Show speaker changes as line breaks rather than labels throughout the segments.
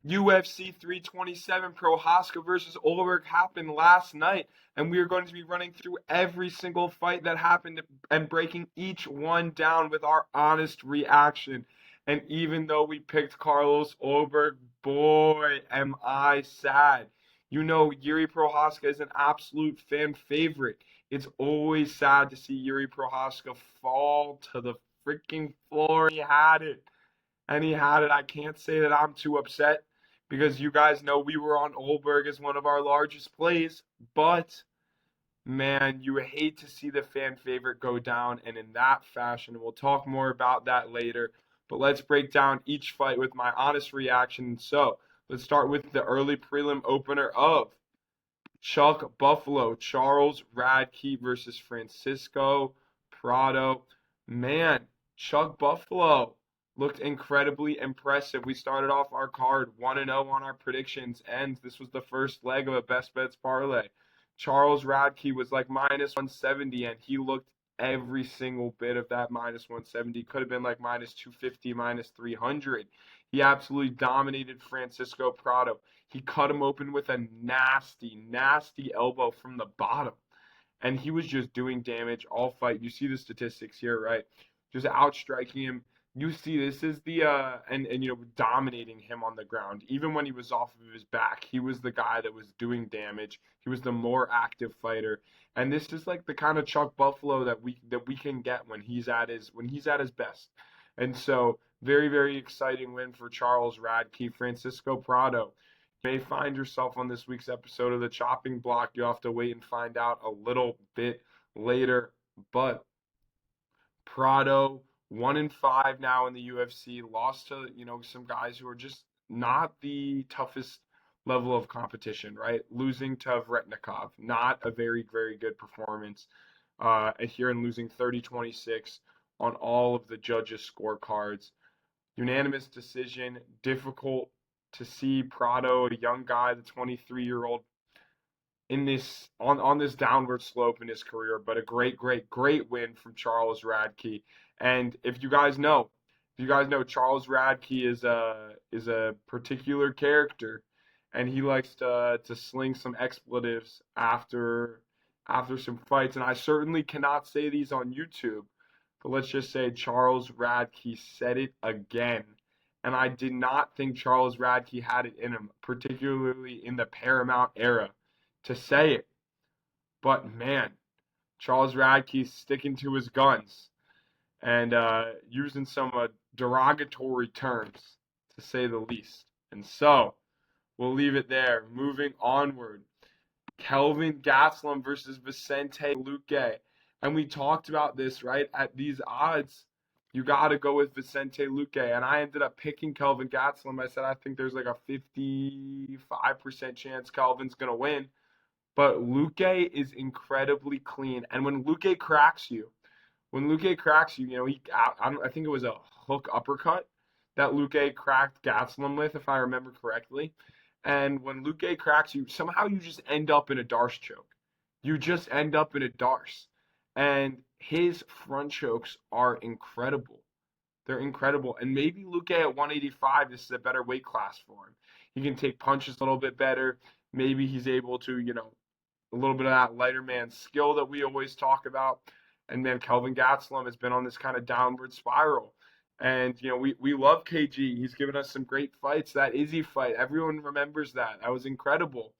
UFC 327 Prochazka versus Ulrich happened last night, and we are going to be running through every single fight that happened and breaking each one down with our honest reaction. And even though we picked Carlos Ulrich, boy, am I sad. You know, Jiri Prochazka is an absolute fan favorite. It's always sad to see Jiri Prochazka fall to the freaking floor. He had it. And he had it. I can't say that I'm too upset because you guys know we were on Ulrich as one of our largest plays. But, man, you hate to see the fan favorite go down and in that fashion. We'll talk more about that later. But let's break down each fight with my honest reaction. So, let's start with the early prelim opener of Chuck Buffalo, Charles Radtke versus Francisco Prado. Man, Chuck Buffalo looked incredibly impressive. We started off our card 1-0 on our predictions, and this was the first leg of a best bets parlay. Charles Radtke was like minus 170, and he looked every single bit of that minus 170. Could have been like minus 250, minus 300. He absolutely dominated Francisco Prado. He cut him open with a nasty, nasty elbow from the bottom. And he was just doing damage all fight. You see the statistics here, right? Just outstriking him. You see, this is the and you know, dominating him on the ground. Even when he was off of his back, he was the guy that was doing damage. He was the more active fighter, and this is like the kind of Chuck Buffalo that we can get when he's at his best. And so, very, very exciting win for Charles Radtke. Francisco Prado, you may find yourself on this week's episode of the Chopping Block. You'll have to wait and find out a little bit later, but Prado 1-5 now in the UFC, lost to, you know, some guys who are just not the toughest level of competition, right? Losing to Vretnikov, not a very, very good performance here, and losing 30-26 on all of the judges' scorecards. Unanimous decision. Difficult to see Prado, a young guy, the 23-year-old, in this on this downward slope in his career, but a great win from Charles Radtke. And if you guys know, Charles Radtke is a particular character, and he likes to sling some expletives after some fights. And I certainly cannot say these on YouTube, but let's just say Charles Radtke said it again. And I did not think Charles Radtke had it in him, particularly in the Paramount era, to say it. But man, Charles Radtke's sticking to his guns and using some derogatory terms, to say the least. And so, we'll leave it there. Moving onward, Kelvin Gastelum versus Vicente Luque. And we talked about this, right? At these odds, you got to go with Vicente Luque. And I ended up picking Kelvin Gastelum. I said I think there's like a 55% chance Kelvin's going to win. But Luque is incredibly clean. And when Luque cracks you, you know, I think it was a hook uppercut that Luque cracked Gastelum with, if I remember correctly. And when Luque cracks you, somehow you just end up in a Darce choke. You just end up in a Darce. And his front chokes are incredible. They're incredible. And maybe Luque at 185, this is a better weight class for him. He can take punches a little bit better. Maybe he's able to, you know, a little bit of that lighter man skill that we always talk about. And man, Kelvin Gastelum has been on this kind of downward spiral. And, you know, we love KG. He's given us some great fights. That Izzy fight, everyone remembers that. That was incredible.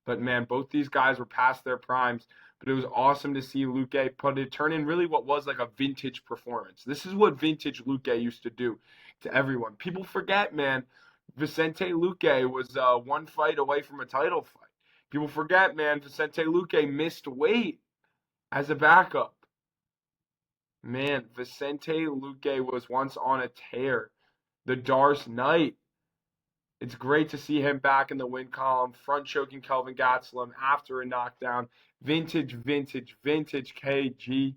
But, man, both these guys were past their primes. But it was awesome to see Luque turn in really what was like a vintage performance. This is what vintage Luque used to do to everyone. People forget, man, Vicente Luque was one fight away from a title fight. People forget, man, Vicente Luque missed weight as a backup. Man, Vicente Luque was once on a tear. The Darce Knight. It's great to see him back in the win column, front choking Kelvin Gastelum after a knockdown. Vintage KG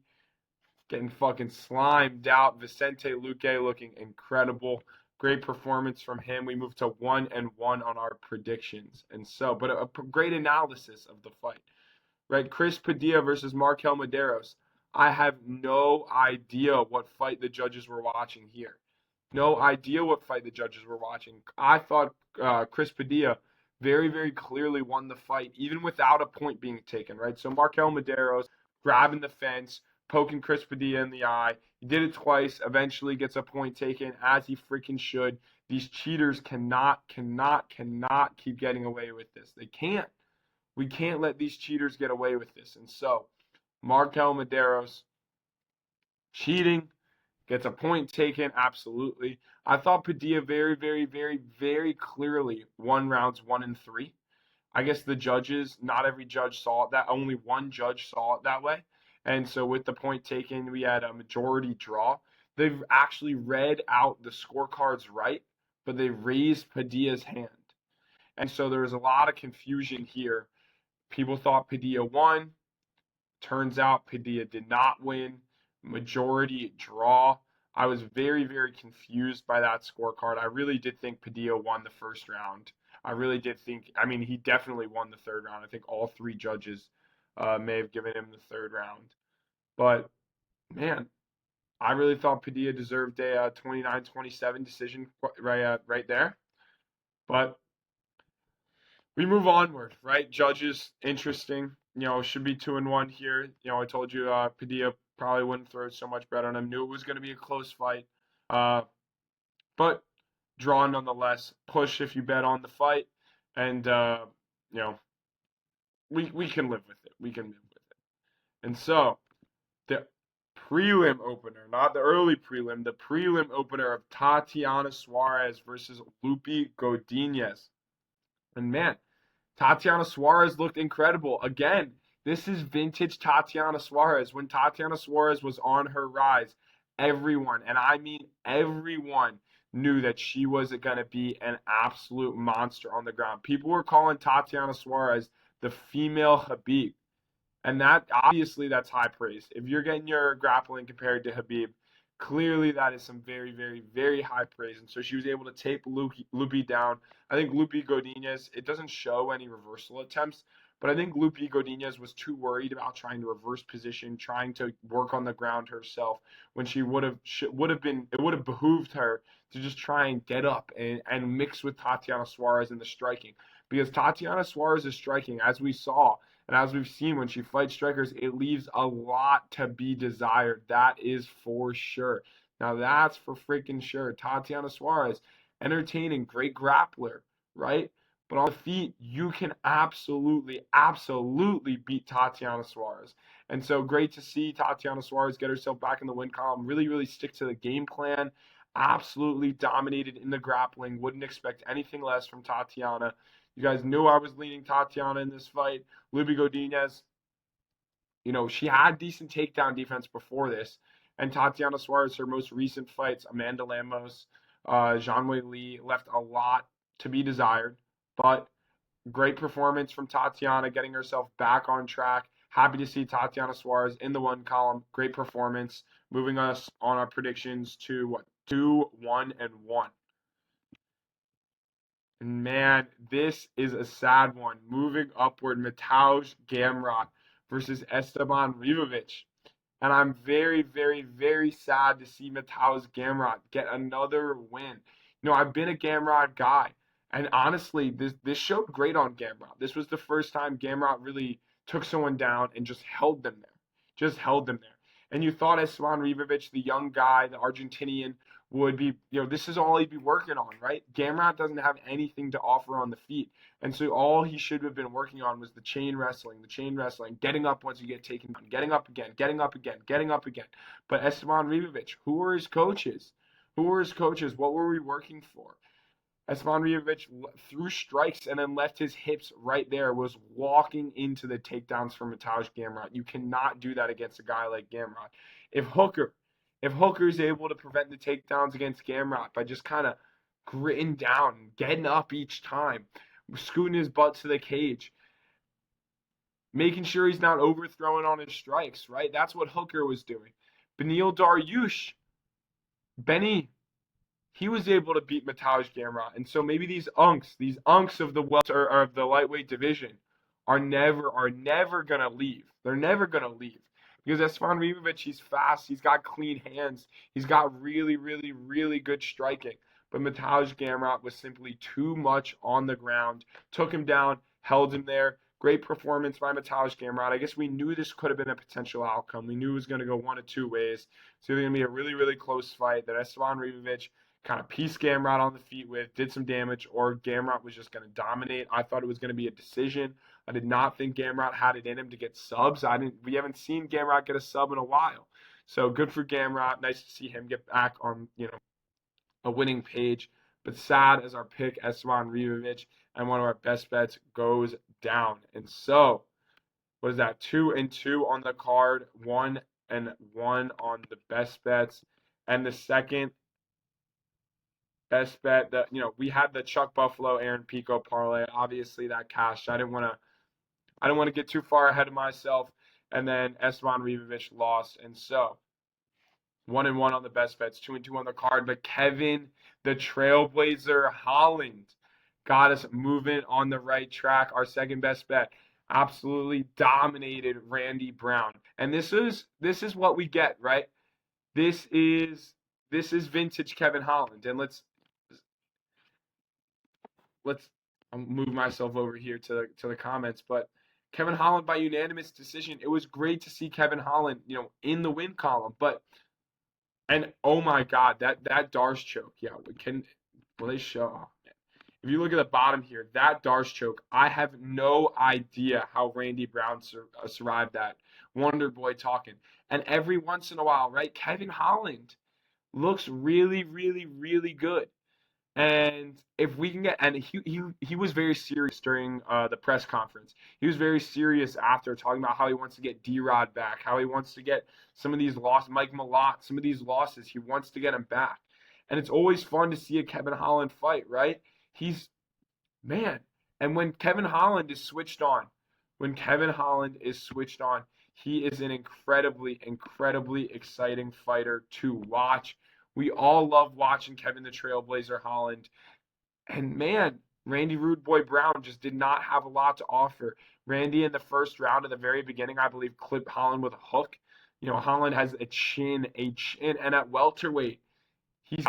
getting fucking slimed out. Vicente Luque looking incredible. Great performance from him. We moved to 1-1 on our predictions. And so, but a great analysis of the fight. Right, Chris Padilla versus Marquel Mederos. I have no idea what fight the judges were watching here. no idea what fight the judges were watching. I thought Chris Padilla very, very clearly won the fight, even without a point being taken, right? So Marquel Mederos grabbing the fence, poking Chris Padilla in the eye. He did it twice, eventually gets a point taken, as he freaking should. These cheaters cannot keep getting away with this. They can't. We can't let these cheaters get away with this. And so, Marquel Mederos cheating, gets a point taken, absolutely. I thought Padilla very, very, very, very clearly won rounds 1 and 3. I guess the judges, not every judge saw it that. Only one judge saw it that way. And so with the point taken, we had a majority draw. They've actually read out the scorecards right, but they raised Padilla's hand. And so there was a lot of confusion here. People thought Padilla won. Turns out Padilla did not win. Majority draw. I was very, very confused by that scorecard. I really did think Padilla won the first round. I really did think, I mean, he definitely won the third round. I think all 3 judges may have given him the third round. But, man, I really thought Padilla deserved a 29-27 decision right there. But we move onward, right? Judges, interesting. Should be 2-1 here. I told you Padilla probably wouldn't throw so much bread on him. Knew it was going to be a close fight. But draw nonetheless. Push if you bet on the fight. And, we can live with it. We can live with it. And so, the prelim opener, not the early prelim, the prelim opener of Tatiana Suarez versus Luque Godinez. And man, Tatiana Suarez looked incredible. Again, this is vintage Tatiana Suarez. When Tatiana Suarez was on her rise, everyone, and I mean everyone, knew that she was going to be an absolute monster on the ground. People were calling Tatiana Suarez the female Khabib. And that, obviously, that's high praise. If you're getting your grappling compared to Khabib, clearly that is some very, very, very high praise. And so she was able to take Loopy down. I think Loopy Godinez, it doesn't show any reversal attempts, but I think Loopy Godinez was too worried about trying to reverse position, trying to work on the ground herself, when it would have behooved her to just try and get up and mix with Tatiana Suarez in the striking. Because Tatiana Suarez's striking, as we saw, and as we've seen when she fights strikers, it leaves a lot to be desired. That is for sure. Now that's for freaking sure. Tatiana Suarez, entertaining, great grappler, right? But on the feet, you can absolutely beat Tatiana Suarez. And so great to see Tatiana Suarez get herself back in the win column, really, really stick to the game plan. Absolutely dominated in the grappling. Wouldn't expect anything less from Tatiana. You guys knew I was leaning Tatiana in this fight. Luque Godinez, she had decent takedown defense before this. And Tatiana Suarez, her most recent fights, Amanda Lemos, Zhang Weili, left a lot to be desired. But great performance from Tatiana, getting herself back on track. Happy to see Tatiana Suarez in the one column. Great performance. Moving us on our predictions to 2-1-1. And man, this is a sad one. Moving upward, Mateusz Gamrot versus Esteban Ribovics. And I'm very, very, very sad to see Mateusz Gamrot get another win. I've been a Gamrot guy. And honestly, this showed great on Gamrot. This was the first time Gamrot really took someone down and just held them there. And you thought Esteban Ribovics, the young guy, the Argentinian, would be, this is all he'd be working on, right? Gamrot doesn't have anything to offer on the feet. And so all he should have been working on was the chain wrestling, getting up once you get taken down, getting up again. But Esteban Ribovics, who were his coaches? What were we working for? Esteban Ribovics threw strikes and then left his hips right there, was walking into the takedowns for Mateusz Gamrot. You cannot do that against a guy like Gamrot. If Hooker is able to prevent the takedowns against Gamrot by just kind of gritting down, getting up each time, scooting his butt to the cage, making sure he's not overthrowing on his strikes, right? That's what Hooker was doing. Beneil Dariush, Benny, he was able to beat Mateusz Gamrot. And so maybe these unks of the welter of the lightweight division are never gonna leave. They're never gonna leave. Because Esteban Ribovics, he's fast, he's got clean hands, he's got really, really, really good striking. But Mateusz Gamrot was simply too much on the ground, took him down, held him there. Great performance by Mateusz Gamrot. I guess we knew this could have been a potential outcome. We knew it was going to go one of two ways. So it was going to be a really, really close fight that Esteban Ribovics kind of pieced Gamrot on the feet with, did some damage, or Gamrot was just going to dominate. I thought it was going to be a decision. I did not think Gamrot had it in him to get subs. We haven't seen Gamrot get a sub in a while. So good for Gamrot. Nice to see him get back on, a winning page. But sad as our pick, Esteban Ribovics, and one of our best bets goes down. And so, what is that? 2-2 on the card, 1-1 on the best bets. And the second best bet that, we had the Chuck Buffalo, Aaron Pico parlay. Obviously that cashed. I didn't want to get too far ahead of myself. And then Esteban Ribovics lost. And so 1-1 on the best bets, 2-2 on the card. But Kelvin, the Trailblazer Holland, got us moving on the right track. Our second best bet absolutely dominated Randy Brown. And this is what we get, right? This is vintage Kelvin Holland. And let's I'll move myself over here to the comments, but Kelvin Holland by unanimous decision. It was great to see Kelvin Holland, in the win column. And oh my God, that Darce choke, yeah, will they show? If you look at the bottom here, that Darce choke, I have no idea how Randy Brown survived that. Wonder Boy talking. And every once in a while, right, Kelvin Holland looks really, really, really good. And if we can get, and he was very serious during the press conference. He was very serious after, talking about how he wants to get D-Rod back, how he wants to get some of these losses, Mike Malott, some of these losses, he wants to get him back. And it's always fun to see a Kelvin Holland fight, right? And when Kelvin Holland is switched on, he is an incredibly, incredibly exciting fighter to watch. We all love watching Kelvin the Trailblazer Holland. And man, Randy Rude Boy Brown just did not have a lot to offer. Randy in the first round at the very beginning, I believe, clipped Holland with a hook. Holland has a chin, and at welterweight, he's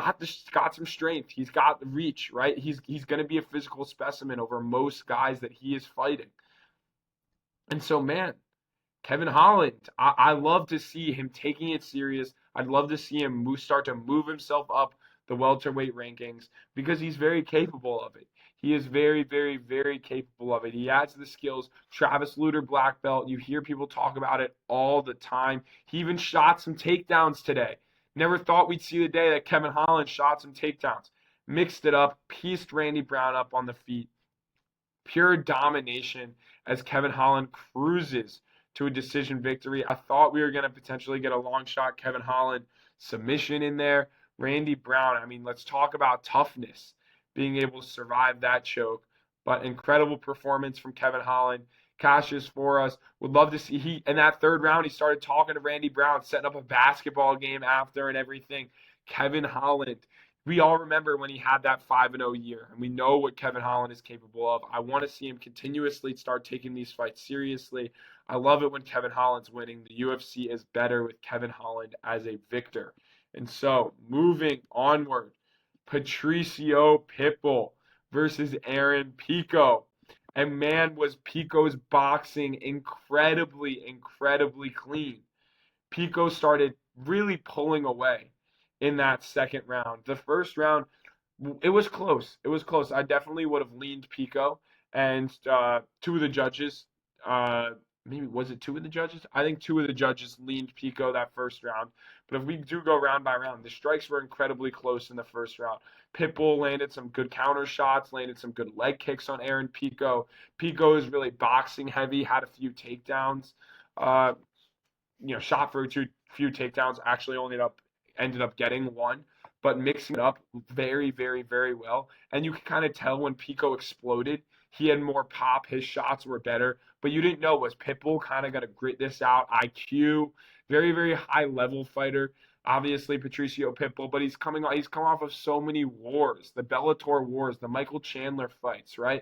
got some strength. He's got the reach, right? He's going to be a physical specimen over most guys that he is fighting. And so, man, Kelvin Holland, I love to see him taking it serious. I'd love to see him start to move himself up the welterweight rankings because he's very capable of it. He is very, very, very capable of it. He has the skills. Travis Lutter, black belt. You hear people talk about it all the time. He even shot some takedowns today. Never thought we'd see the day that Kelvin Holland shot some takedowns. Mixed it up, pieced Randy Brown up on the feet. Pure domination as Kelvin Holland cruises to a decision victory. I thought we were going to potentially get a long shot Kelvin Holland submission in there. Randy Brown, let's talk about toughness, being able to survive that choke. But incredible performance from Kelvin Holland. Cashes for us. Would love to see in that third round, he started talking to Randy Brown, setting up a basketball game after and everything. Kelvin Holland, we all remember when he had that 5-0 year, and we know what Kelvin Holland is capable of. I want to see him continuously start taking these fights seriously. I love it when Kelvin Holland's winning. The UFC is better with Kelvin Holland as a victor. And so, moving onward, Patricio Pitbull versus Aaron Pico. And man, was Pico's boxing incredibly, incredibly clean. Pico started really pulling away in that second round. The first round, it was close. I definitely would have leaned Pico. And two of the judges, maybe was it two of the judges? I think two of the judges leaned Pico that first round. But if we do go round by round, the strikes were incredibly close in the first round. Pitbull landed some good counter shots, landed some good leg kicks on Aaron Pico. Pico is really boxing heavy, had a few takedowns. Shot for a few takedowns, actually ended up getting one, but mixing it up very, very, very well. And you could kind of tell when Pico exploded, he had more pop, his shots were better, but you didn't know, was Pitbull kind of going to grit this out? IQ, very, very high level fighter. Obviously Patricio Pitbull, but he's come off of so many wars, the Bellator wars, the Michael Chandler fights, right?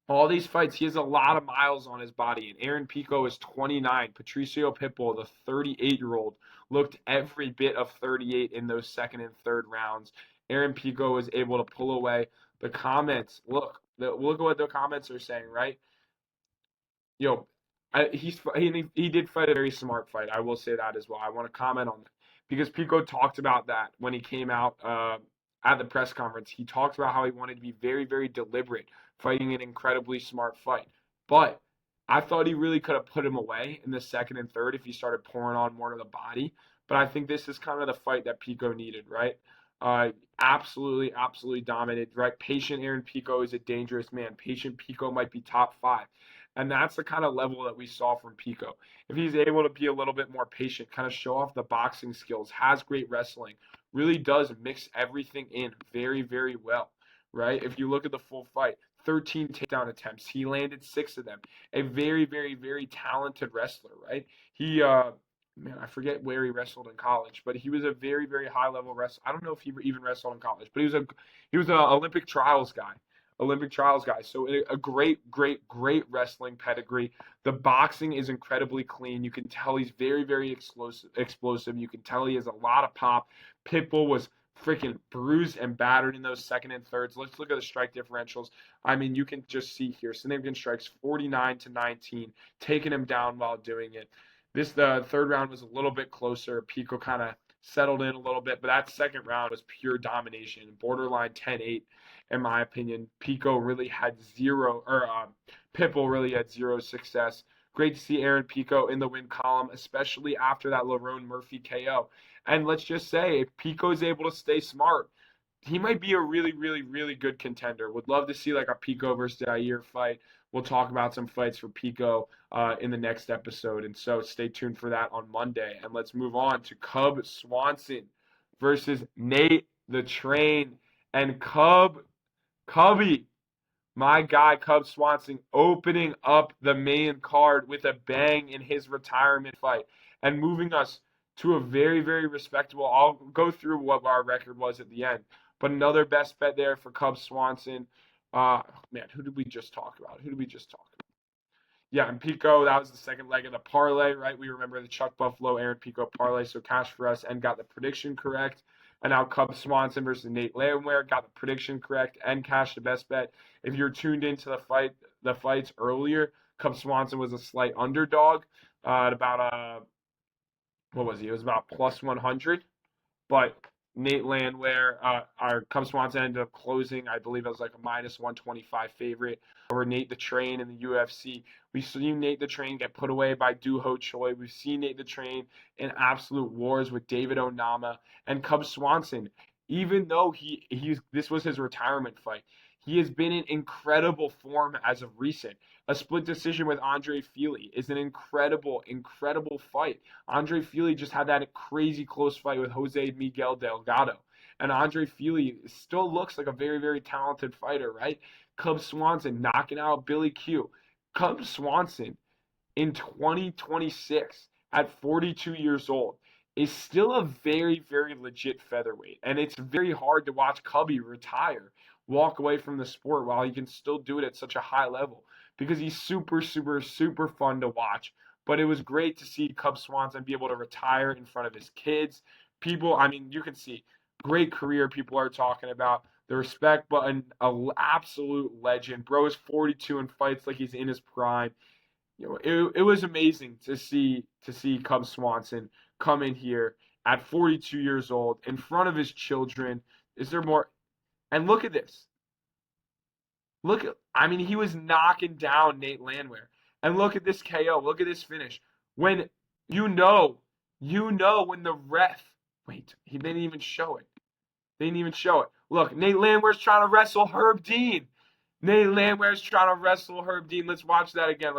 All these fights, he has a lot of miles on his body. And Aaron Pico is 29. Patricio Pitbull, the 38-year-old, looked every bit of 38 in those second and third rounds. Aaron Pico was able to pull away. The comments, look at what the comments are saying, right? Yo, he did fight a very smart fight. I will say that as well. I want to comment on that because Pico talked about that when he came out at the press conference. He talked about how he wanted to be very, very deliberate, fighting an incredibly smart fight. But I thought he really could have put him away in the second and third if he started pouring on more to the body. But I think this is kind of the fight that Pico needed, right? Absolutely, absolutely dominant, right? Patient Aaron Pico is a dangerous man. Patient Pico might be top 5. And that's the kind of level that we saw from Pico. If he's able to be a little bit more patient, kind of show off the boxing skills, has great wrestling, really does mix everything in very, very well, right? If you look at the full fight, 13 takedown attempts. He landed 6 of them. A very, very, very talented wrestler, right? Man, I forget where he wrestled in college, but he was a very, very high level wrestler. I don't know if he even wrestled in college, but he was an Olympic trials guy. Olympic trials guy. So a great, great, great wrestling pedigree. The boxing is incredibly clean. You can tell he's very, very explosive. You can tell he has a lot of pop. Pitbull was freaking bruised and battered in those second and thirds. Let's look at the strike differentials. I mean, you can just see here. Significant strikes 49-19, taking him down while doing it. The third round was a little bit closer. Pico kind of settled in a little bit, but that second round was pure domination, borderline 10-8 in my opinion. Pitbull really had zero success. Great to see Aaron Pico in the win column, especially after that Lerone Murphy KO. And let's just say, if Pico is able to stay smart, he might be a really, really, really good contender. Would love to see like a Pico versus Jair fight. We'll talk about some fights for Pico in the next episode. And so stay tuned for that on Monday. And let's move on to Cub Swanson versus Nate the Train. And Cubby, my guy, Cub Swanson, opening up the main card with a bang in his retirement fight and moving us to a very, very respectable. I'll go through what our record was at the end. But another best bet there for Cub Swanson. Man, who did we just talk about? Yeah, and Pico, that was the second leg of the parlay, right? We remember the Chuck Buffalo, Aaron Pico parlay, so cash for us and got the prediction correct. And now Cub Swanson versus Nate Landwher got the prediction correct and cashed the best bet. If you're tuned into the fights earlier, Cub Swanson was a slight underdog at about what was he? It was about plus 100, but Nate Landwher, our Cub Swanson ended up closing. I believe it was like a minus 125 favorite over Nate the Train in the UFC. We've seen Nate the Train get put away by Doo Ho Choi. We've seen Nate the Train in absolute wars with David Onama and Cub Swanson. Even though this was his retirement fight, he has been in incredible form as of recent. A split decision with Andre Fili is an incredible, incredible fight. Andre Fili just had that crazy close fight with Jose Miguel Delgado. And Andre Fili still looks like a very, very talented fighter, right? Cub Swanson knocking out Billy Q. Cub Swanson in 2026 at 42 years old is still a very, very legit featherweight. And it's very hard to watch Cubby retire, walk away from the sport while he can still do it at such a high level because he's super, super, super fun to watch. But it was great to see Cub Swanson be able to retire in front of his kids. People, I mean, you can see great career people are talking about. The respect button, an absolute legend. Bro is 42 and fights like he's in his prime. It was amazing to see Cub Swanson come in here at 42 years old in front of his children. Is there more? And look at this. He was knocking down Nate Landwher. And look at this KO. Look at this finish. When when the ref, wait, they didn't even show it. Look, Nate Landwehr's trying to wrestle Herb Dean. Let's watch that again.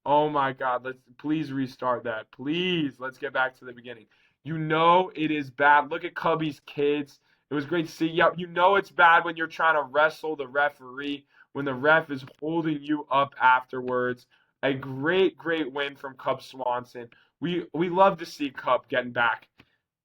Oh my God. Please restart that. Please. Let's get back to the beginning. It is bad. Look at Cubby's kids. It was great to see. Yep, it's bad when you're trying to wrestle the referee, when the ref is holding you up afterwards. A great, great win from Cub Swanson. We love to see Cub getting back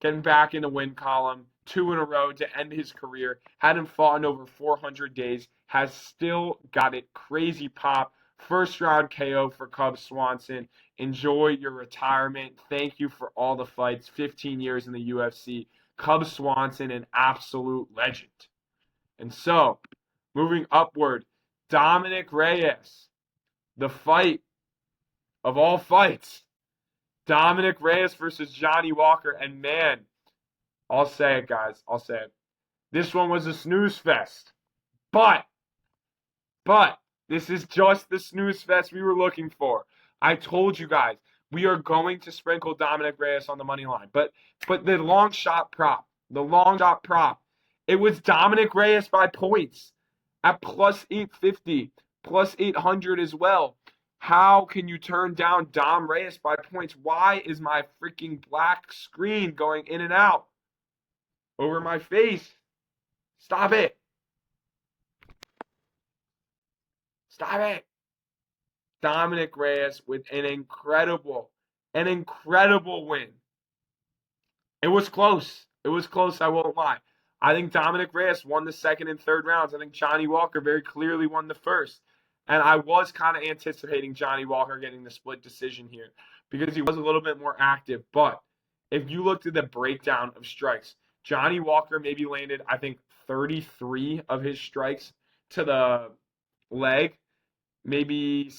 in the win column, 2 in a row to end his career. Hadn't fought in over 400 days. Has still got it crazy pop. First round KO for Cub Swanson. Enjoy your retirement. Thank you for all the fights. 15 years in the UFC. Cub Swanson, an absolute legend. And so, moving upward, Dominick Reyes. The fight of all fights. Dominick Reyes versus Johnny Walker. And man, I'll say it, guys. I'll say it. This one was a snooze fest. But, this is just the snooze fest we were looking for. I told you guys, we are going to sprinkle Dominick Reyes on the money line. But the long shot prop, it was Dominick Reyes by points at plus 850, plus 800 as well. How can you turn down Dom Reyes by points? Why is my freaking black screen going in and out over my face? Stop it. Stop it. Dominick Reyes with an incredible win. It was close. I won't lie. I think Dominick Reyes won the second and third rounds. I think Johnny Walker very clearly won the first. And I was kind of anticipating Johnny Walker getting the split decision here because he was a little bit more active. But if you looked at the breakdown of strikes, Johnny Walker maybe landed, I think, 33 of his strikes to the leg, maybe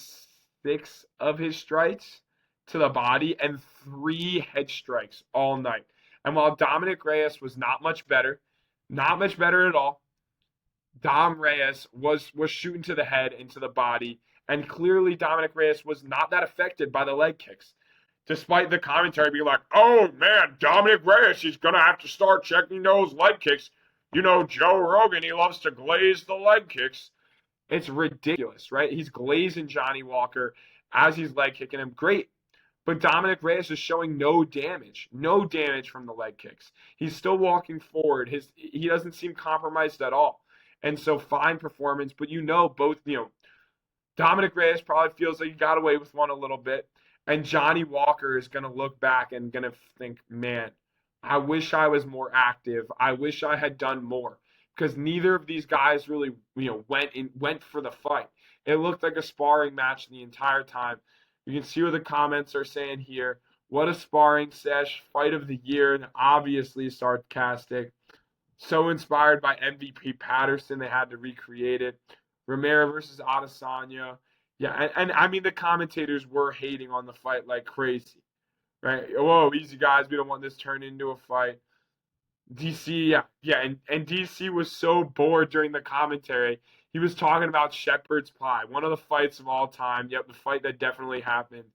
6 of his strikes to the body, and 3 head strikes all night. And while Dominick Reyes was not much better at all, Dom Reyes was shooting to the head and to the body, and clearly Dominick Reyes was not that affected by the leg kicks. Despite the commentary being like, oh man, Dominick Reyes is going to have to start checking those leg kicks. You know, Joe Rogan, he loves to glaze the leg kicks. It's ridiculous, right? He's glazing Johnny Walker as he's leg kicking him. Great. But Dominick Reyes is showing no damage from the leg kicks. He's still walking forward. He doesn't seem compromised at all. And so fine performance, but Dominick Reyes probably feels like he got away with one a little bit. And Johnny Walker is going to look back and going to think, man, I wish I was more active. I wish I had done more. Because neither of these guys really, went for the fight. It looked like a sparring match the entire time. You can see what the comments are saying here. What a sparring sesh, fight of the year, and obviously sarcastic. So inspired by MVP Patterson, they had to recreate it. Romero versus Adesanya. Yeah, and I mean, the commentators were hating on the fight like crazy, right? Whoa, easy guys, we don't want this turned into a fight. DC, and DC was so bored during the commentary. He was talking about Shepherd's Pie, one of the fights of all time. Yep, the fight that definitely happened.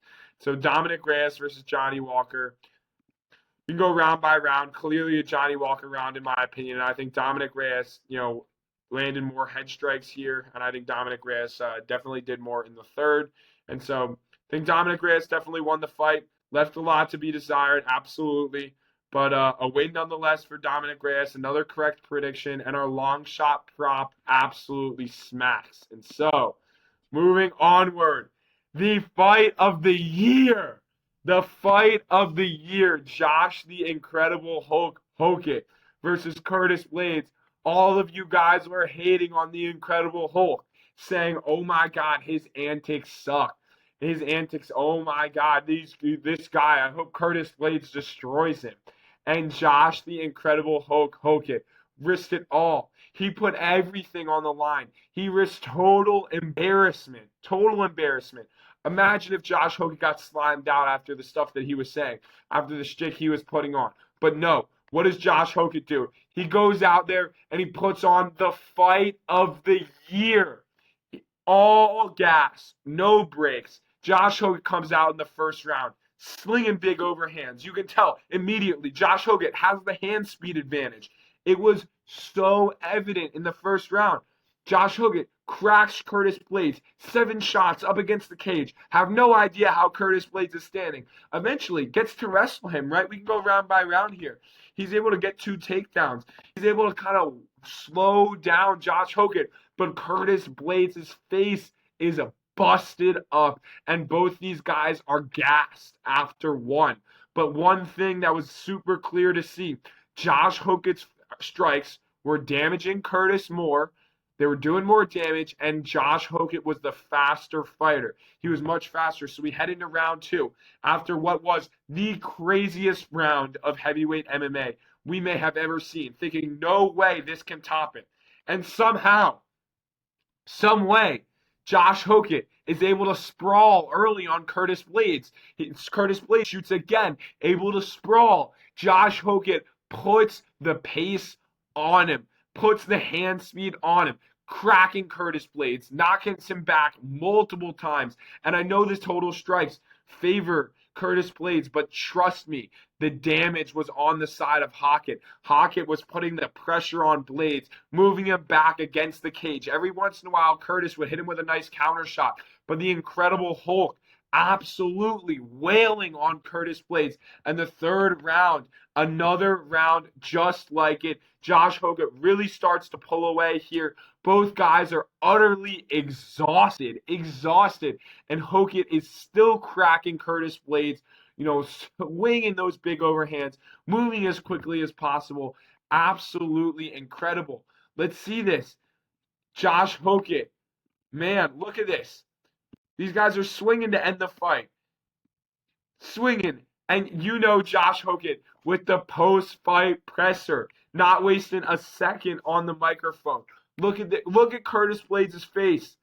So Dominick Reyes versus Johnny Walker. You can go round by round. Clearly a Johnny Walker round, in my opinion. And I think Dominick Reyes, landed more head strikes here. And I think Dominick Reyes definitely did more in the third. And so I think Dominick Reyes definitely won the fight. Left a lot to be desired, absolutely. But a win nonetheless for Dominick Reyes, another correct prediction, and our long shot prop absolutely smacks. And so, moving onward, the fight of the year. The fight of the year. Josh the Incredible Hokit versus Curtis Blaydes. All of you guys were hating on the Incredible Hulk, saying, oh my God, his antics suck. His antics, oh my God, this guy, I hope Curtis Blaydes destroys him. And Josh, the Incredible Hokit, risked it all. He put everything on the line. He risked total embarrassment. Imagine if Josh Hokit got slimed out after the stuff that he was saying, after the shtick he was putting on. But no, what does Josh Hokit do? He goes out there and he puts on the fight of the year. All gas, no brakes. Josh Hokit comes out in the first round, slinging big overhands. You can tell immediately Josh Hokit has the hand speed advantage. It was so evident in the first round. Josh Hokit cracks Curtis Blaydes, 7 shots up against the cage. Have no idea how Curtis Blaydes is standing. Eventually gets to wrestle him, right? We can go round by round here. He's able to get 2 takedowns. He's able to kind of slow down Josh Hokit. But Curtis Blaydes' face is busted up, and both these guys are gassed after one. But one thing that was super clear to see, Josh Hokit's strikes were damaging Curtis more. They were doing more damage, and Josh Hokit was the faster fighter. He was much faster. So we head into round 2 after what was the craziest round of heavyweight MMA we may have ever seen, thinking no way this can top it. And somehow, some way, Josh Hokit is able to sprawl early on Curtis Blaydes. Curtis Blaydes shoots again, able to sprawl. Josh Hokit puts the pace on him, puts the hand speed on him, cracking Curtis Blaydes, knocking him back multiple times. And I know the total strikes favor Curtis Blaydes, but trust me, the damage was on the side of Hokit. Hokit was putting the pressure on Blaydes, moving him back against the cage. Every once in a while, Curtis would hit him with a nice counter shot, but the Incredible Hulk absolutely wailing on Curtis Blaydes. And the third round, another round just like it. Josh Hokit really starts to pull away here. Both guys are utterly exhausted. And Hokit is still cracking Curtis Blaydes, swinging those big overhands, moving as quickly as possible. Absolutely incredible. Let's see this. Josh Hokit. Man, look at this. These guys are swinging to end the fight. Swinging. And Josh Hokit with the post-fight presser, not wasting a second on the microphone. Look at Curtis Blaydes' face.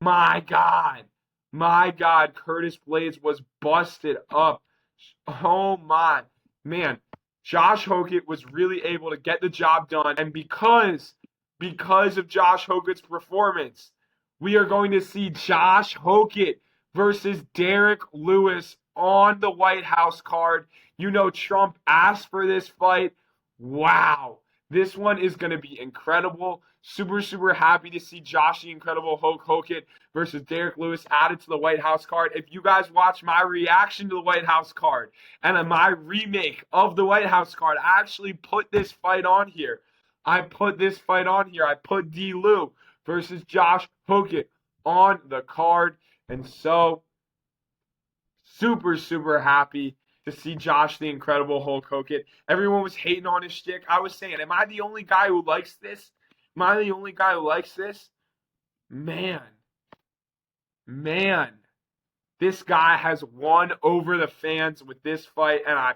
My God, Curtis Blaydes was busted up. Oh my, man. Josh Hokit was really able to get the job done. And because of Josh Hokit's performance, we are going to see Josh Hokit versus Derek Lewis on the White House card. Trump asked for this fight. Wow. This one is going to be incredible. Super, super happy to see Josh the Incredible Hulk Hokit versus Derek Lewis added to the White House card. If you guys watch my reaction to the White House card and my remake of the White House card, I actually put this fight on here. I put D. Lou versus Josh Hokit on the card. And so, super, super happy to see Josh the Incredible Hulk Hokit. Everyone was hating on his shtick. I was saying, am I the only guy who likes this? Man. This guy has won over the fans with this fight. And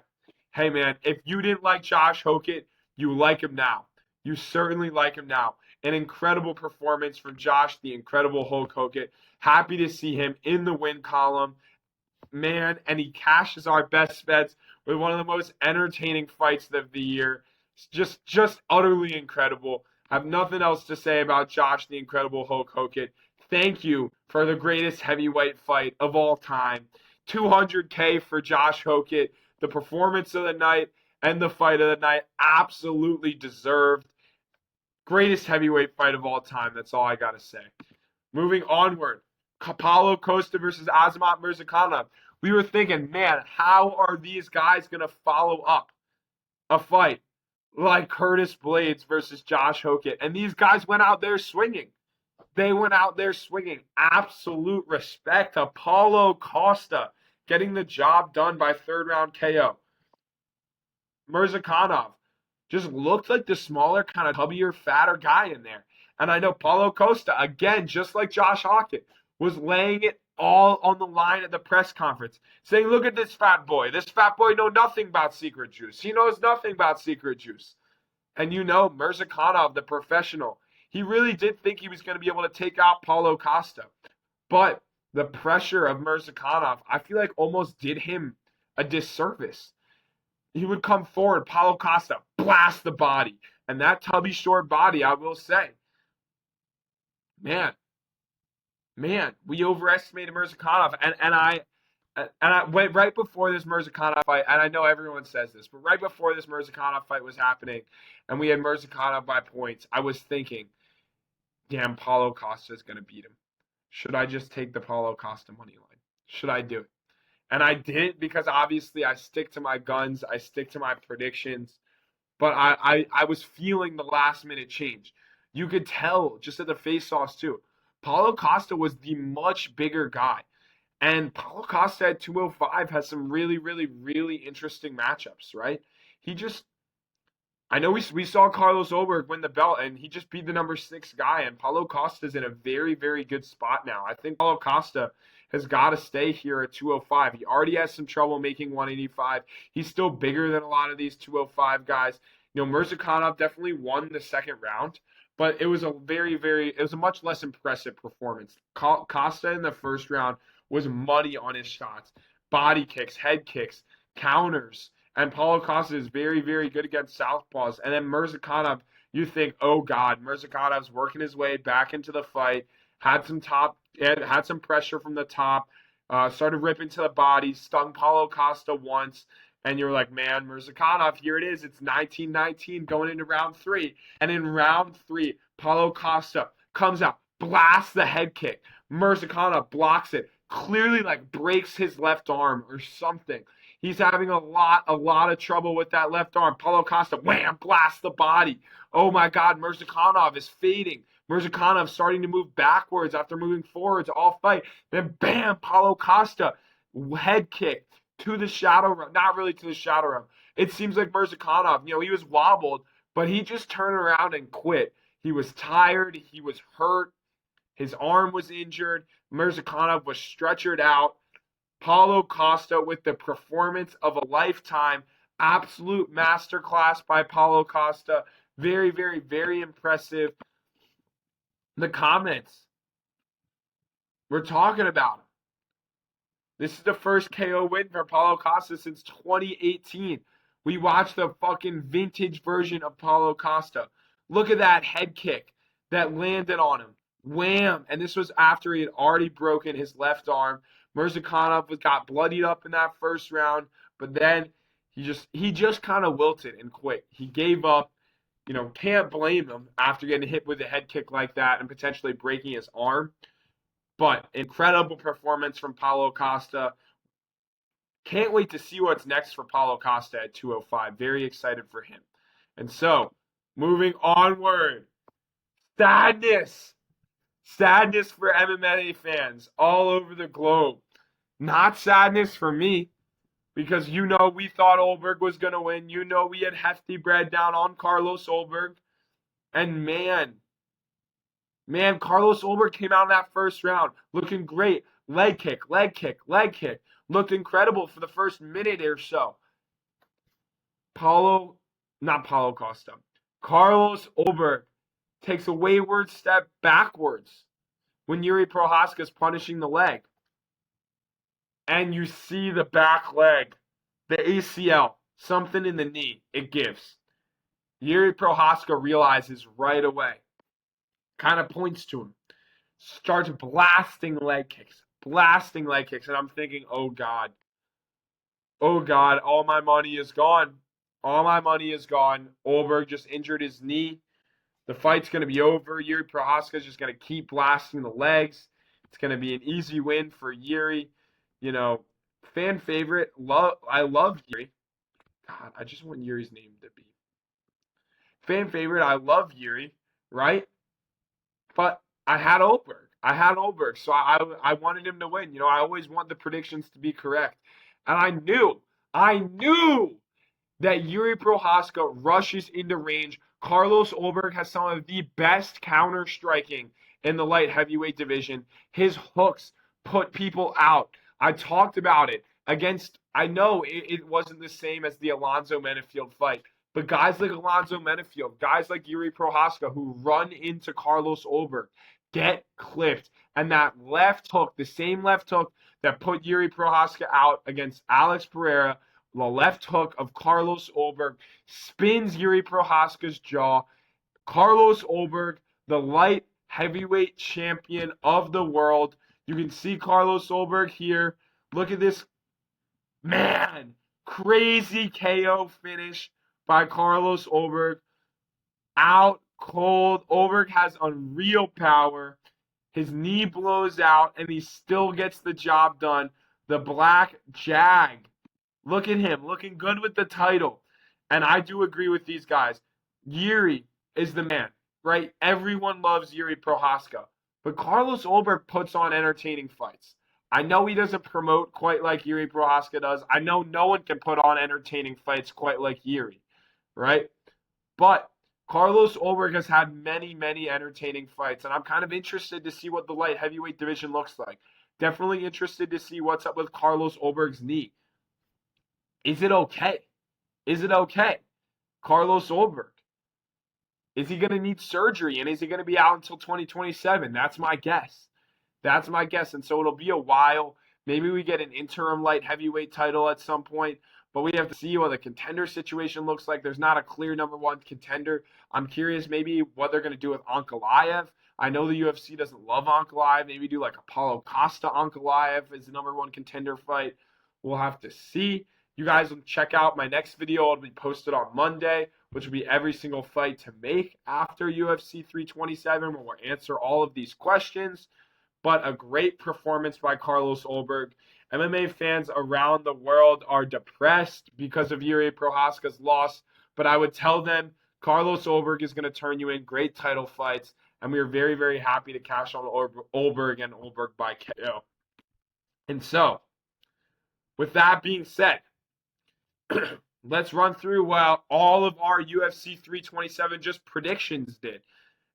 hey man, if you didn't like Josh Hokit, you like him now. You certainly like him now. An incredible performance from Josh the Incredible Hulk Hokit. Happy to see him in the win column. Man, and he cashes our best bets with one of the most entertaining fights of the year. Just utterly incredible. I have nothing else to say about Josh the Incredible Hulk Hokit. Thank you for the greatest heavyweight fight of all time. $200K for Josh Hokit. The performance of the night and the fight of the night, absolutely deserved. Greatest heavyweight fight of all time. That's all I got to say. Moving onward. Paulo Costa versus Azamat Murzakanov. We were thinking, man, how are these guys going to follow up a fight like Curtis Blaydes versus Josh Hokit? And these guys went out there swinging. Absolute respect to Paulo Costa getting the job done by third round KO. Murzakanov just looked like the smaller, kind of tubbier, fatter guy in there. And I know Paulo Costa, again, just like Josh Hokit, was laying it all on the line at the press conference, saying, look at this fat boy. This fat boy knows nothing about secret juice. He knows nothing about secret juice. And Murzakanov, the professional, he really did think he was going to be able to take out Paulo Costa. But the pressure of Murzakanov, I feel like almost did him a disservice. He would come forward, Paulo Costa, blast the body. And that tubby, short body, I will say, man, we overestimated Murzakanov. And I went right before this Murzakanov fight, and I know everyone says this, but right before this Murzakanov fight was happening, and we had Murzakanov by points, I was thinking, damn, Paulo Costa is going to beat him. Should I just take the Paulo Costa money line? Should I do it? And I didn't, because obviously I stick to my guns. I stick to my predictions. But I was feeling the last minute change. You could tell just at the face-offs too. Paulo Costa was the much bigger guy. And Paulo Costa at 205 has some really, really, really interesting matchups, right? I know we saw Carlos Ulberg win the belt, and he just beat the number 6 guy, and Paulo Costa's in a very, very good spot now. I think Paulo Costa has got to stay here at 205. He already has some trouble making 185. He's still bigger than a lot of these 205 guys. Murzakanov definitely won the second round, but it was a much less impressive performance. Costa in the first round was muddy on his shots. Body kicks, head kicks, counters. And Paulo Costa is very, very good against southpaws. And then Murzakanov, you think, oh God, Murzakanov's working his way back into the fight. Had some pressure from the top. Started ripping to the body. Stung Paulo Costa once. And you're like, man, Murzakanov, here it is. It's 19-19 going into round 3. And in round 3, Paulo Costa comes out, blasts the head kick. Murzakanov blocks it. Clearly breaks his left arm or something. He's having a lot of trouble with that left arm. Paulo Costa, wham, blasts the body. Oh my God, Murzakanov is fading. Murzakanov starting to move backwards after moving forwards all fight. Then bam, Paulo Costa, head kick to the shadow realm. Not really to the shadow realm. It seems like Murzakanov, he was wobbled, but he just turned around and quit. He was tired. He was hurt. His arm was injured. Murzakanov was stretchered out. Paulo Costa with the performance of a lifetime. Absolute masterclass by Paulo Costa. Very, very, very impressive. The comments. We're talking about him. This is the first KO win for Paulo Costa since 2018. We watched the fucking vintage version of Paulo Costa. Look at that head kick that landed on him. Wham! And this was after he had already broken his left arm. Murzakanov got bloodied up in that first round, but then he just kind of wilted and quit. He gave up. Can't blame him after getting hit with a head kick like that and potentially breaking his arm. But incredible performance from Paulo Costa. Can't wait to see what's next for Paulo Costa at 205. Very excited for him. And so, moving onward. Sadness for MMA fans all over the globe. Not sadness for me, because we thought Ulberg was going to win. We had hefty bread down on Carlos Ulberg. And man, Carlos Ulberg came out in that first round looking great. Leg kick. Looked incredible for the first minute or so. Carlos Ulberg takes a wayward step backwards when Jiri Prochazka is punishing the leg. And you see the back leg, the ACL, something in the knee, it gives. Jiri Prochazka realizes right away, kind of points to him, starts blasting leg kicks. And I'm thinking, oh God, all my money is gone. Ulberg just injured his knee. The fight's going to be over. Jiri Prochazka is just going to keep blasting the legs. It's going to be an easy win for Jiri. Fan favorite. I love Jiri. God, I just want Yuri's name to be. Fan favorite. I love Jiri, right? But I had Ulberg. So I wanted him to win. I always want the predictions to be correct. And I knew that Jiri Prochazka rushes into range. Carlos Ulberg has some of the best counter striking in the light heavyweight division. His hooks put people out. I talked about it I know it wasn't the same as the Alonzo Menifield fight, but guys like Alonzo Menifield, guys like Jiri Prochazka who run into Carlos Ulberg get clipped. And that left hook, the same left hook that put Jiri Prochazka out against Alex Pereira, the left hook of Carlos Ulberg spins Jiri Prochazka's jaw. Carlos Ulberg, the light heavyweight champion of the world. You can see Carlos Ulberg here. Look at this. Man, crazy KO finish by Carlos Ulberg. Out cold. Ulberg has unreal power. His knee blows out, and he still gets the job done. The Black Jag. Look at him, looking good with the title. And I do agree with these guys. Jiri is the man, right? Everyone loves Jiri Prochazka. But Carlos Ulberg puts on entertaining fights. I know he doesn't promote quite like Jiri Prochazka does. I know no one can put on entertaining fights quite like Jiri, right? But Carlos Ulberg has had many, many entertaining fights, and I'm kind of interested to see what the light heavyweight division looks like. Definitely interested to see what's up with Carlos Ulberg's knee. Is it okay? Is it okay? Carlos Ulberg, is he going to need surgery, and is he going to be out until 2027? That's my guess. That's my guess. And so it'll be a while. Maybe we get an interim light heavyweight title at some point, but we have to see what the contender situation looks like. There's not a clear number one contender. I'm curious maybe what they're going to do with Ankalaev. I know the UFC doesn't love Ankalaev. Maybe do like a Paulo Costa Ankalaev as the number one contender fight. We'll have to see. You guys will check out my next video. It'll be posted on Monday, which will be every single fight to make after UFC 327, where we'll answer all of these questions. But a great performance by Carlos Ulberg. MMA fans around the world are depressed because of Jiri Prochazka's loss, but I would tell them Carlos Ulberg is going to turn you in great title fights, and we are very, very happy to cash on Ulberg and Ulberg by KO. And so, with that being said, let's run through all of our UFC 327 just predictions did.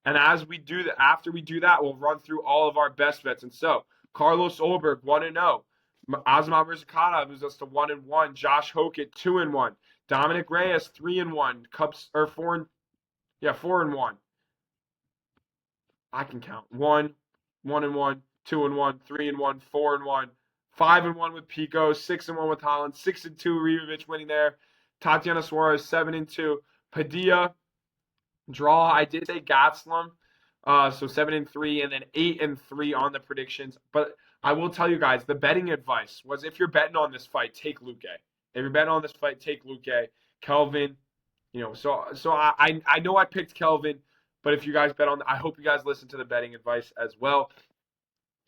And as we do that, after we do that, we'll run through all of our best bets. And so, Carlos Ulberg 1-0, Azamat Murzakanov moves us to 1-1, Josh Hokit 2-1, Dominick Reyes 3-1, 4-1. I can count 1-1, 2-1, 3-1, 4-1, 5-1 with Pico, 6-1 with Holland, 6-2 Ribovics winning there, Tatiana Suarex 7-2, Padilla. Draw, I did say Gastelum, so 7-3, and then 8-3 on the predictions. But I will tell you guys, the betting advice was if you're betting on this fight, take Luque. If you're betting on this fight, take Luque. Kelvin, so I know I picked Kelvin, but if you guys bet on, I hope you guys listen to the betting advice as well.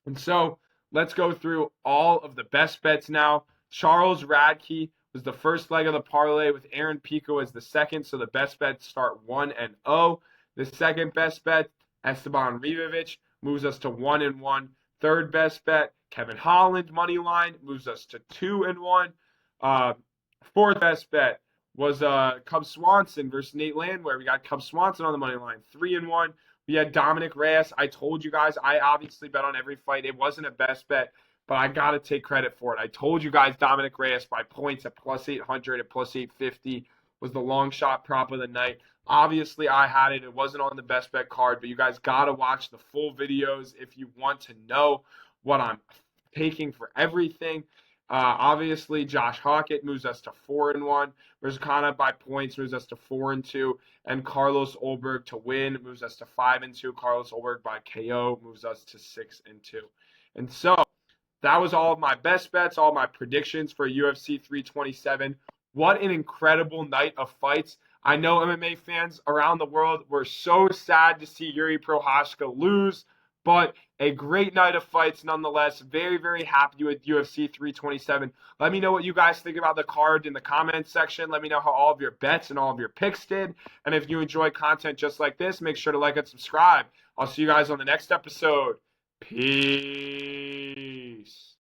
And so let's go through all of the best bets now. Charles Radtke was the first leg of the parlay with Aaron Pico as the second, so the best bets start 1-0. The second best bet, Esteban Ribovics, moves us to 1-1. Third best bet, Kevin Holland money line, moves us to 2-1. Fourth best bet was Cub Swanson versus Nate Landwher. We got Cub Swanson on the money line, 3-1. We had Dominick Reyes. I told you guys, I obviously bet on every fight. It wasn't a best bet, but I got to take credit for it. I told you guys Dominick Reyes by points at +800 at +850 was the long shot prop of the night. Obviously, I had it. It wasn't on the best bet card, but you guys got to watch the full videos if you want to know what I'm taking for everything. Obviously, Josh Hokit moves us to 4-1. Murzakanov by points moves us to 4-2. And Carlos Ulberg to win moves us to 5-2. Carlos Ulberg by KO moves us to 6-2. And so, that was all of my best bets, all my predictions for UFC 327. What an incredible night of fights. I know MMA fans around the world were so sad to see Jiri Prochazka lose, but a great night of fights nonetheless. Very, very happy with UFC 327. Let me know what you guys think about the card in the comments section. Let me know how all of your bets and all of your picks did. And if you enjoy content just like this, make sure to like and subscribe. I'll see you guys on the next episode. Peace.